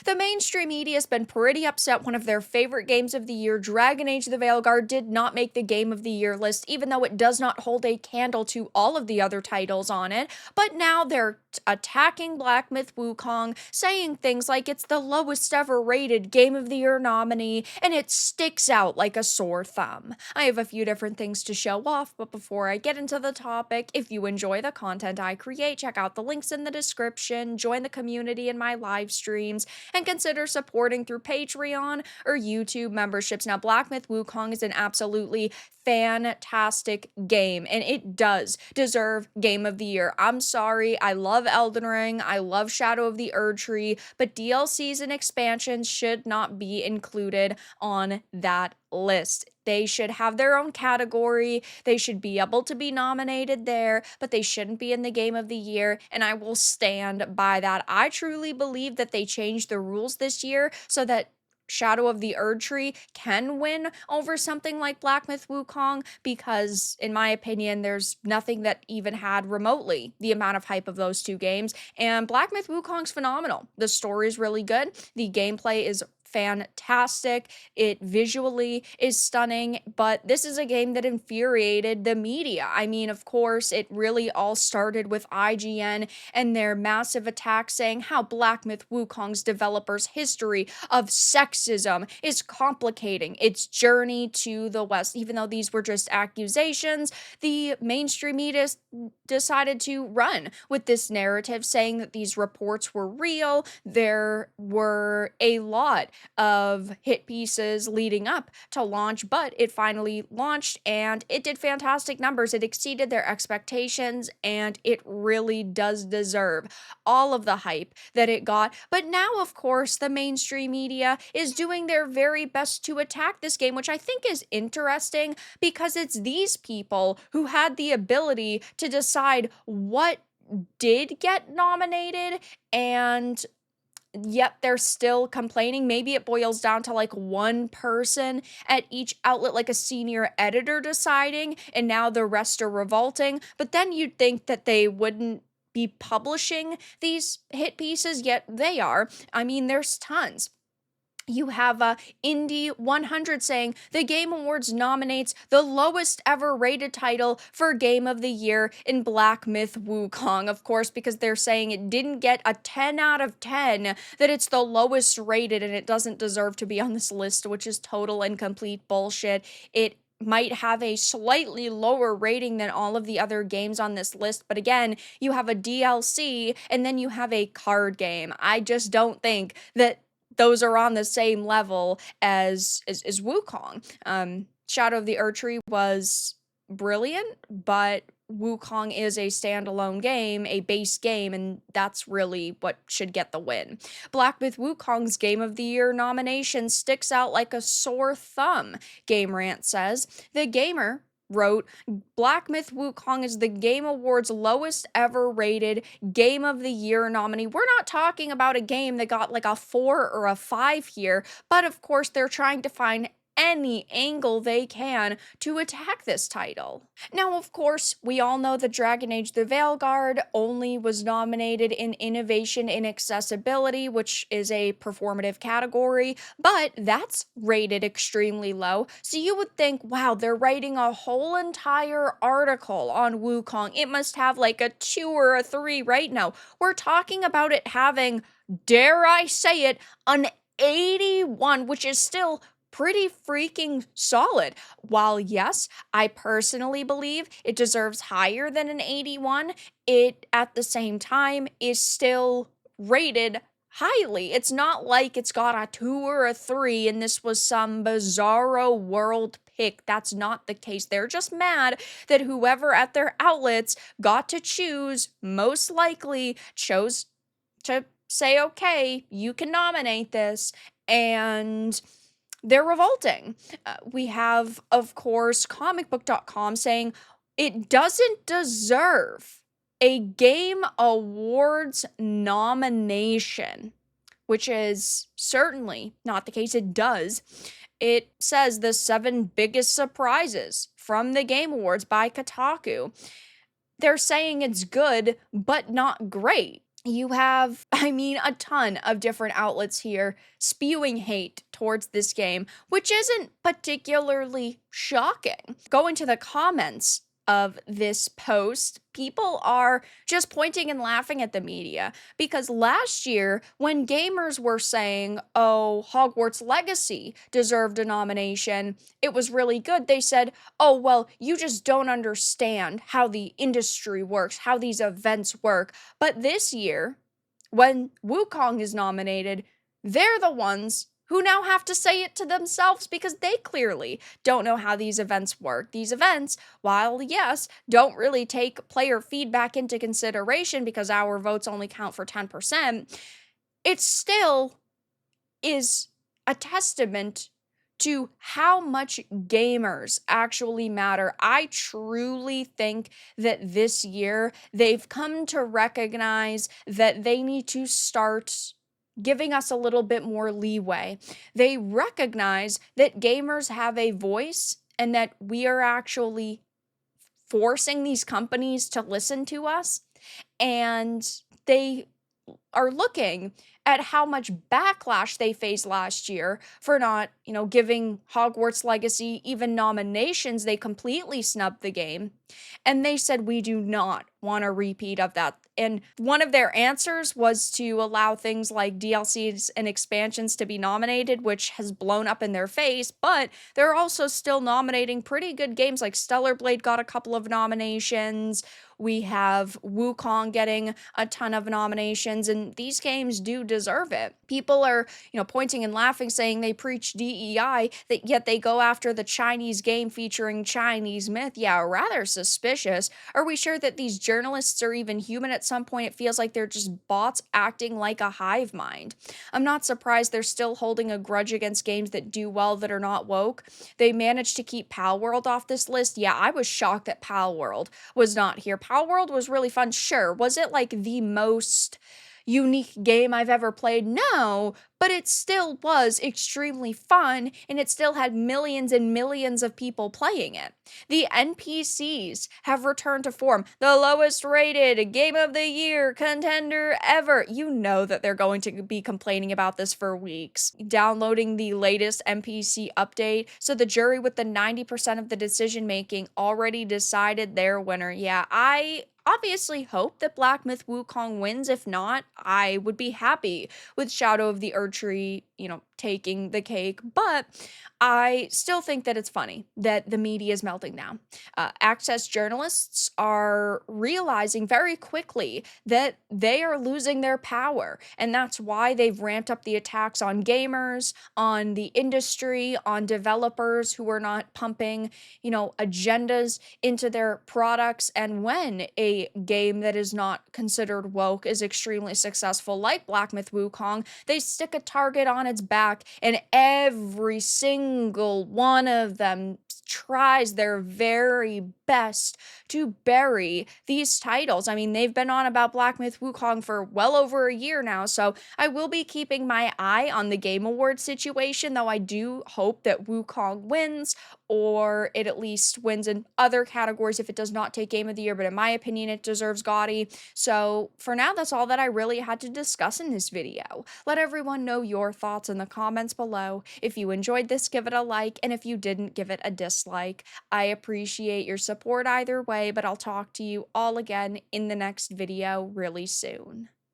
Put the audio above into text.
The mainstream media has been pretty upset one of their favorite games of the year, Dragon Age the Veilguard, did not make the Game of the Year list, even though it does not hold a candle to all of the other titles on it. But now they're attacking Black Myth Wukong, saying things like it's the lowest ever rated Game of the Year nominee, and it sticks out like a sore thumb. I have a few different things to show off, but before I get into the topic, if you enjoy the content I create, check out the links in the description, join the community in my live streams, and consider supporting through Patreon or YouTube memberships. Now, Black Myth Wukong is an absolutely fantastic game, and it does deserve Game of the Year. I'm sorry, I love Elden Ring, I love Shadow of the Erdtree, but DLCs and expansions should not be included on that list. They should have their own category, they should be able to be nominated there, but they shouldn't be in the Game of the Year, and I will stand by that. I truly believe that they changed the rules this year so that Shadow of the Erdtree can win over something like Black Myth Wukong, because in my opinion there's nothing that even had remotely the amount of hype of those two games, and Black Myth Wukong's phenomenal. The story's really good, the gameplay is fantastic, it visually is stunning, but this is a game that infuriated the media. I mean, of course, it really all started with IGN and their massive attack saying how Black Myth Wukong's developers' history of sexism is complicating its journey to the West. Even though these were just accusations, the mainstream media decided to run with this narrative, saying that these reports were real. There were a lot of hit pieces leading up to launch, but it finally launched and it did fantastic numbers. It exceeded their expectations, and it really does deserve all of the hype that it got. But now, of course, the mainstream media is doing their very best to attack this game, which I think is interesting because it's these people who had the ability to decide what did get nominated, and yet they're still complaining. Maybe it boils down to like one person at each outlet, like a senior editor deciding, and now the rest are revolting. But then you'd think that they wouldn't be publishing these hit pieces, yet they are. I mean, there's tons. You have Indie 100 saying the Game Awards nominates the lowest ever rated title for Game of the Year in Black Myth Wukong. Of course, because they're saying it didn't get a 10 out of 10, that it's the lowest rated and it doesn't deserve to be on this list, which is total and complete bullshit. It might have a slightly lower rating than all of the other games on this list, but again, you have a DLC and then you have a card game. I just don't think that those are on the same level as Wukong. Shadow of the Erdtree was brilliant, but Wukong is a standalone game, a base game, and that's really what should get the win. Black Myth Wukong's Game of the Year nomination sticks out like a sore thumb, Game Rant says. The Gamer wrote, Black Myth Wukong is the Game Awards lowest ever rated Game of the Year nominee. We're not talking about a game that got like a 4 or a 5 here, but of course they're trying to find any angle they can to attack this title. Now, of course, we all know that Dragon Age the Veilguard only was nominated in Innovation in Accessibility, which is a performative category, but that's rated extremely low. So you would think, wow, they're writing a whole entire article on Wukong. It must have like a 2 or a 3, right? No, we're talking about it having, dare I say it, an 81, which is still pretty freaking solid. While yes, I personally believe it deserves higher than an 81, it at the same time is still rated highly. It's not like it's got a 2 or a 3 and this was some bizarro world pick. That's not the case. They're just mad that whoever at their outlets got to choose, most likely chose to say, okay, you can nominate this, and they're revolting. We have, of course, comicbook.com saying it doesn't deserve a Game Awards nomination, which is certainly not the case. It does. It says the 7 biggest surprises from the Game Awards by Kotaku. They're saying it's good, but not great. You have, I mean, a ton of different outlets here spewing hate towards this game, which isn't particularly shocking. Go into the comments of this post, people are just pointing and laughing at the media because last year, when gamers were saying, oh, Hogwarts Legacy deserved a nomination, it was really good. They said, oh, well, you just don't understand how the industry works, how these events work. But this year, when Wukong is nominated, they're the ones who now have to say it to themselves because they clearly don't know how these events work. These events, while yes, don't really take player feedback into consideration because our votes only count for 10%, it still is a testament to how much gamers actually matter. I truly think that this year they've come to recognize that they need to start giving us a little bit more leeway. They recognize that gamers have a voice and that we are actually forcing these companies to listen to us. And they are looking at how much backlash they faced last year for not, giving Hogwarts Legacy even nominations. They completely snubbed the game. And they said, we do not want a repeat of that. And one of their answers was to allow things like DLCs and expansions to be nominated, which has blown up in their face. But they're also still nominating pretty good games, like Stellar Blade got a couple of nominations. We have Wukong getting a ton of nominations, and these games do deserve it. People are, pointing and laughing, saying they preach DEI, that yet they go after the Chinese game featuring Chinese myth. Yeah, rather suspicious. Are we sure that these journalists are even human? At some point, it feels like they're just bots acting like a hive mind. I'm not surprised they're still holding a grudge against games that do well that are not woke. They managed to keep Pal World off this list. Yeah, I was shocked that Pal World was not here. Pal World was really fun, sure. Was it like the most unique game I've ever played? No, but it still was extremely fun, and it still had millions and millions of people playing it. The NPCs have returned to form. The lowest rated game of the year contender ever. You know that they're going to be complaining about this for weeks. Downloading the latest NPC update, so the jury with the 90% of the decision making already decided their winner. Yeah, I obviously hope that Black Myth Wukong wins. If not, I would be happy with Shadow of the Erdtree, taking the cake. But I still think that it's funny that the media is melting down. Access journalists are realizing very quickly that they are losing their power. And that's why they've ramped up the attacks on gamers, on the industry, on developers who are not pumping, agendas into their products. And when a game that is not considered woke is extremely successful, like Black Myth Wukong, they stick a target on its back, and every single one of them tries their very best to bury these titles. I mean, they've been on about Black Myth Wukong for well over a year now, so I will be keeping my eye on the Game Awards situation, though I do hope that Wukong wins, or it at least wins in other categories if it does not take Game of the Year, but in my opinion, it deserves GOTY. So for now, that's all that I really had to discuss in this video. Let everyone know your thoughts in the comments below. If you enjoyed this, give it a like, and if you didn't, give it a dislike. I appreciate your support either way, but I'll talk to you all again in the next video really soon.